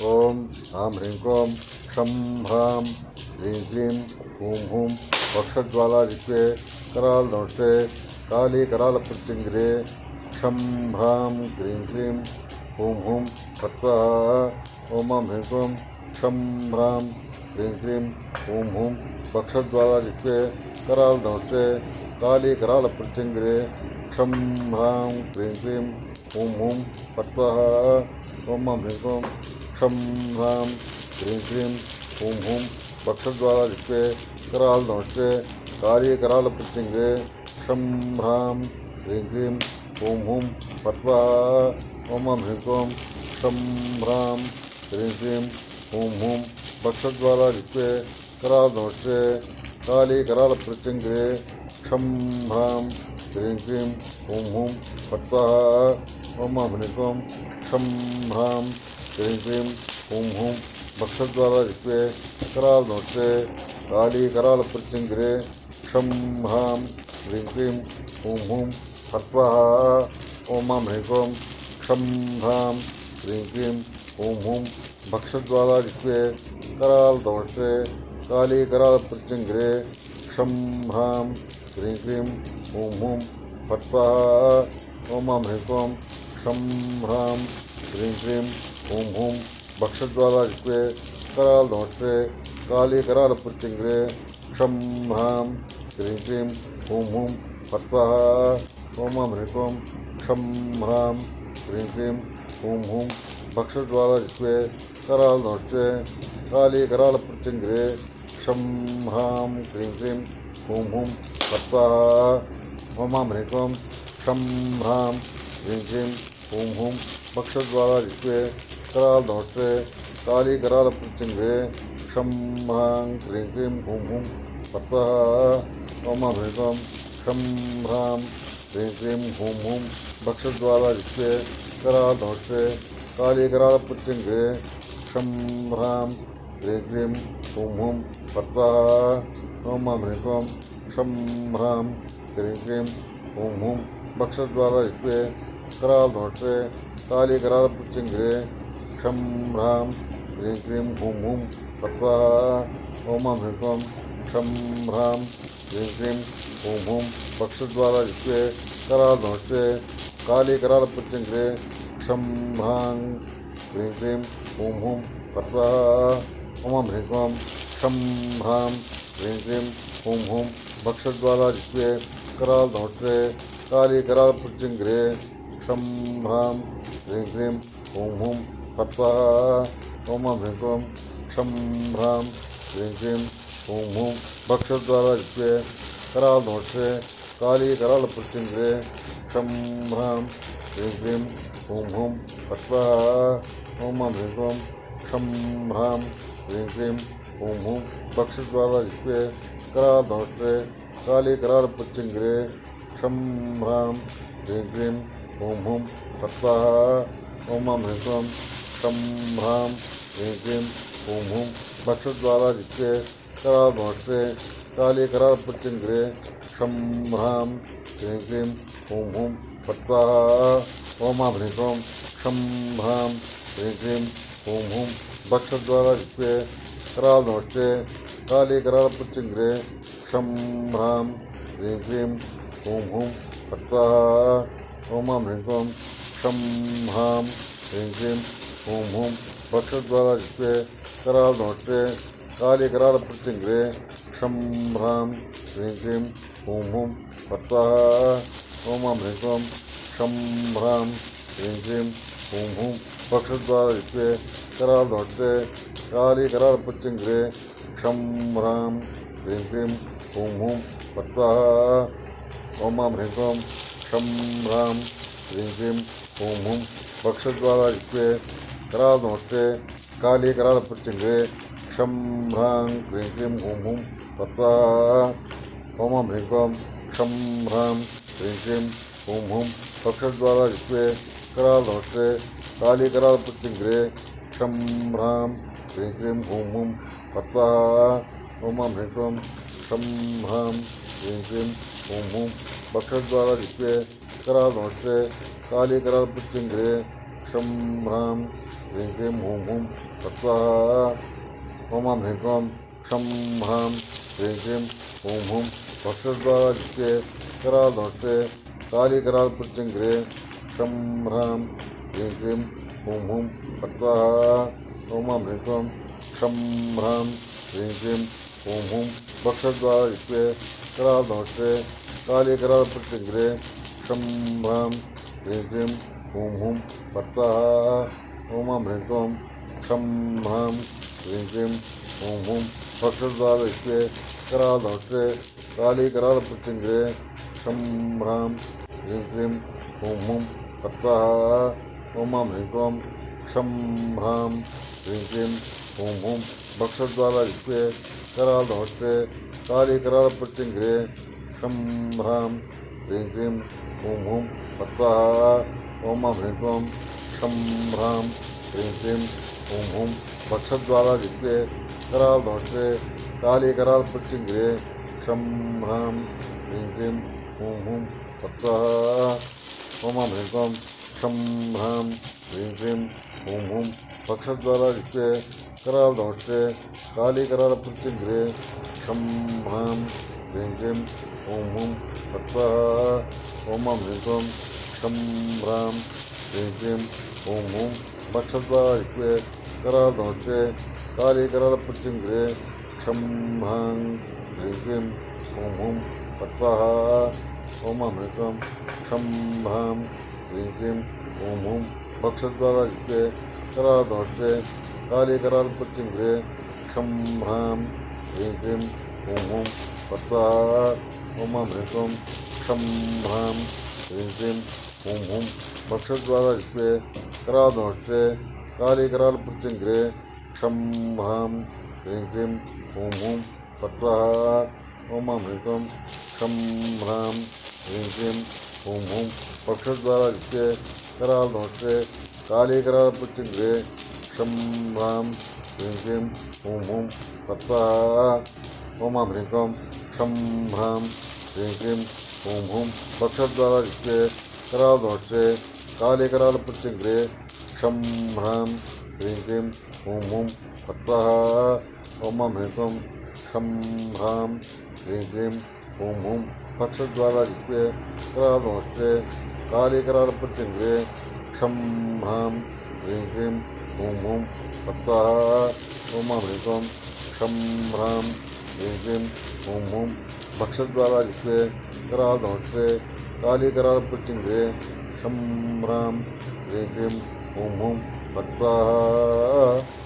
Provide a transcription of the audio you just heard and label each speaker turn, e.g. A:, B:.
A: ओम आं ह्रीं क्रों क्षं ह्रां ह्रीं क्लीं हूं हूं वक्षज्वालादित्ये करालदंष्टे काली करालप्रत्यङ्गिरे क्षं ह्रां क्रीं क्लीं हूं हूं फट् स्वाहा। ओम आं ह्रीं क्रों क्षं ह्रां ह्रीं क्लीं हूं हूं वक्षज्वालादित्ये करालदंष्टे काली करालप्रत्यङ्गिरे क्षं ह्रां क्रीं क्लीं हूं हूं फट् स्वाहा। ओम आं ह्रीं क्रों क्षं ह्रां क्रीं क्लीं हूं हूं वक्षज्वालादित्ये करालदंष्टे काली करालप्रत्यङ्गिरे क्षं ह्रां क्रीं क्लीं हूं हूं फट् स्वाहा। ओम आं ह्रीं क्रों क्षं ह्रां क्रीं क्लीं हूं हूं वक्षज्वालादित्ये करालदंष्टे काली करालप्रत्यङ्गिरे क्षं ह्रां क्रीं क्लीं हूं हूं फट् स्वाहा। ओम आं ह्रीं क्रों क्षं ह्रां क्रीं क्लीं हूं हूं वक्षज्वालादित्ये करालदंष्टे काली करालप्रत्यङ्गिरे क्षं ह्रां क्रीं क्लीं हूं हूं फट् स्वाहा। ओम आं ह्रीं क्रों क्षं ह्रां क्रीं क्लीं हूं हूं वक्षज्वालादित्ये करालदंष्टे काली करालप्रत्यङ्गिरे क्षं ह्रां क्रीं क्लीं हूं हूं फट् स्वाहा। ओम आं ह्रीं क्रों क्षं ह्रां क्रीं क्लीं हूं हूं वक्षज्वालादित्ये करालदंष्टे काली करालप्रत्यङ्गिरे क्षं ह्रां क्रीं क्लीं हूं हूं फट् स्वाहा। ओम आं ह्रीं क्रों क्षं ह्रां क्रीं क्लीं हूं हूं वक्षज्वालादित्ये करालदंष्टे काली करालप्रत्यङ्गिरे क्षं ह्रां क्रीं क्लीं हूं हूं फट् स्वाहा। ओम आं ह्रीं क्रों क्षं ह्रां क्रीं क्लीं हूं हूं वक्षज्वालादित्ये करालदंष्टे काली करालप्रत्यङ्गिरे क्षं ह्रां क्रीं क्लीं हूं हूं फट् स्वाहा। ओम आं ह्रीं क्रों क्षं ह्रां क्रीं क्लीं हूं हूं वक्षज्वालादित्ये करालदंष्टे काली करालप्रत्यङ्गिरे क्षं ह्रां क्रीं क्लीं हूं हूं फट् स्वाहा। ओम आं ह्रीं क्रों क्षं ह्रां क्रीं क्लीं हूं हूं वक्षज्वालादित्ये करालदंष्टे काली करालप्रत्यङ्गिरे क्षं ह्रां क्रीं क्लीं हूं हूं फट् स्वाहा। ओम आं ह्रीं क्रों क्षं ह्रां क्रीं क्लीं हूं हूं वक्षज्वालादित्ये करालदंष्टे काली करालप्रत्यङ्गिरे क्षं ह्रां क्रीं क्लीं हूं हूं फट् स्वाहा। ओम आं ह्रीं क्रों क्षं ह्रां क्रीं क्लीं हूं हूं वक्षज्वालादित्ये करालदंष्टे काली करालप्रत्यङ्गिरे क्षं ह्रां क्रीं क्लीं हूं हूं फट् स्वाहा। ओम आं ह्रीं क्रों क्षं ह्रां क्रीं क्लीं हूं हूं वक्षज्वालादित्ये करालदंष्टे काली करालप्रत्यङ्गिरे क्षं ह्रां क्रीं क्लीं हूं हूं फट् स्वाहा। ओम आं ह्रीं क्रों क्षं ह्रां क्रीं क्लीं हूं हूं वक्षज्वालादित्ये करालदंष्टे काली करालप्रत्यङ्गिरे क्षं ह्रां क्रीं क्लीं हूं हूं फट् स्वाहा। ओम आं ह्रीं क्रों क्षं ह्रां क्रीं क्लीं हूं हूं वक्षज्वालादित्ये करालदंष्टे काली करालप्रत्यङ्गिरे क्षं ह्रां क्रीं क्लीं हूं हूं फट् स्वाहा। ओम आं ह्रीं क्रों क्षं ह्रां क्रीं क्लीं हूं हूं वक्षज्वालादित्ये करालदंष्टे काली करालप्रत्यङ्गिरे क्षं ह्रां क्रीं क्लीं हूं हूं फट् स्वाहा। ओम आं ह्रीं क्रों क्षं ह्रां क्रीं क्लीं हूं हूं वक्षज्वालादित्ये करालदंष्टे काली करालप्रत्यङ्गिरे क्षं ह्रां क्रीं क्लीं हूं हूं फट् स्वाहा। ओम आं ह्रीं क्रों क्षं ह्रां क्रीं क्लीं हूं हूं वक्षज्वालादित्ये करालदंष्टे काली करालप्रत्यङ्गिरे क्षं ह्रां क्रीं क्लीं हूं हूं फट् स्वाहा। ओम आं ह्रीं क्रों क्षं ह्रां क्रीं क्लीं हूं हूं वक्षज्वालादित्ये करालदंष्टे काली करालप्रत्यङ्गिरे क्षं ह्रां क्रीं क्लीं हूं हूं फट् स्वाहा। ओम आं ह्रीं क्रों क्षं ह्रां क्रीं क्लीं हूं हूं वक्षज्वालादित्ये करालदंष्टे काली करालप्रत्यङ्गिरे क्षं ह्रां क्रीं क्लीं हूं हूं फट् स्वाहा। ओम आं ह्रीं क्रों क्षं ह्रां क्रीं क्लीं हूं हूं वक्षज्वालादित्ये करालदंष्टे काली करालप्रत्यङ्गिरे क्षं ह्रां ह्रीं क्लीं हूं हुं तत्त्वाः ओम ह्रीं क्लीं क्षं ह्रां ह्रीं क्लीं हूं हुं भक्षद्वारादित्ये करालदंष्टे कालीकरालप्रत्यङ्घ्रे क्षं ह्रां ह्रीं क्लीं हूं हुं तत्त्वाः ओम ह्रीं क्लीं क्षं ह्रां ह्रीं क्लीं हूं हुं भक्षद्वारादित्ये करालदंष्टे कालीकरालप्रत्यङ्घ्रे क्षं ह्रां ह्रीं क्लीं हूं हुं तत्त्वाः ओम ह्रीं क्लीं क्षं ह्रां ह्रीं क्लीं हूं हुं भक्षद्वारादित्ये करालदंष्टे कालीकरालप्रत्यङ्घ्रे क्षं ह्रां ह्रीं क्लीं हूं हुं तत्त्वाः ओम ह्रीं क्लीं क्षं ह्रां ह्रीं क्लीं हूं हुं भक्षद्वारादित्ये करालदंष्टे कालीकरालप्रत्यङ्घ्रे क्षं ह्रां ह्रीं क्लीं हूं हुं तत्त्वाः ओम ह्रीं क्लीं क्षं ह्रां ह्रीं क्लीं हूं हुं भक्षद्वारादित्ये करालदंष्टे कालीकरालप्रत्यङ्घ्रे क्षं ह्रां ह्रीं क्लीं हूं हुं तत्त्वाः ओम ह्रीं क्लीं क्षं ह्रां ह्रीं क्लीं हूं हुं भक्षद्वारादित्ये करालदंष्टे कालीकरालप्रत्यङ्घ्रे क्षं ह्रां ह्रीं क्लीं हूं हुं तत्त्वाः ओम ह्रीं क्लीं क्षं ह्रां ह्रीं क्लीं हूं हुं भक्षद्वारादित्ये करालदंष्टे कालीकरालप्रत्यङ्घ्रे क्षं ह्रां ह्रीं क्लीं हूं हुं तत्त्वाः ओम ह्रीं क्लीं क्षं ह्रां ह्रीं क्लीं हूं हुं भक्षद्वारादित्ये करालदंष्टे कालीकरालप्रत्यङ्घ्रे क्षं ह्रां ह्रीं क्लीं हूं हुं तत्त्वाः ओम ह्रीं क्लीं क्षं ह्रां ह्रीं क्लीं हूं हुं भक्षद्वारादित्ये करालदंष्टे कालीकरालप्रत्यङ्घ्रे क्षं ह्रां ह्रीं क्लीं हूं हुं तत्त्वाः ओम ह्रीं क्लीं क्षं ह्रां ह्रीं क्लीं हूं हुं भक्षद्वारादित्ये करालदंष्टे कालीकरालप्रत्यङ्घ्रे क्षं ह्रां ह्रीं क्लीं हूं हुं तत्त्वाः ओम ह्रीं क्लीं क्षं ह्रां ह्रीं क्लीं हूं हुं भक्षद्वारादित्ये करालदंष्टे कालीकरालप्रत्यङ्घ्रे क्षं ह्रां ह्रीं क्लीं हूं हुं तत्त्वाः ओम ह्रीं क्लीं क्षं ह्रां ह्रीं क्लीं हूं हुं भक्षद्वारादित्ये करालदंष्टे कालीकरालप्रत्यङ्घ्रे क्षं ह्रां ह्रीं क्लीं हूं हुं तत्त्वाः ओम ह्रीं क्लीं क्षं ह्रां ह्रीं क्लीं हूं हुं भक्षद्वारादित्ये करालदंष्टे कालीकरालप्रत्यङ्घ्रे क्षं ह्रां ह्रीं क्लीं हूं हुं तत्त्वाः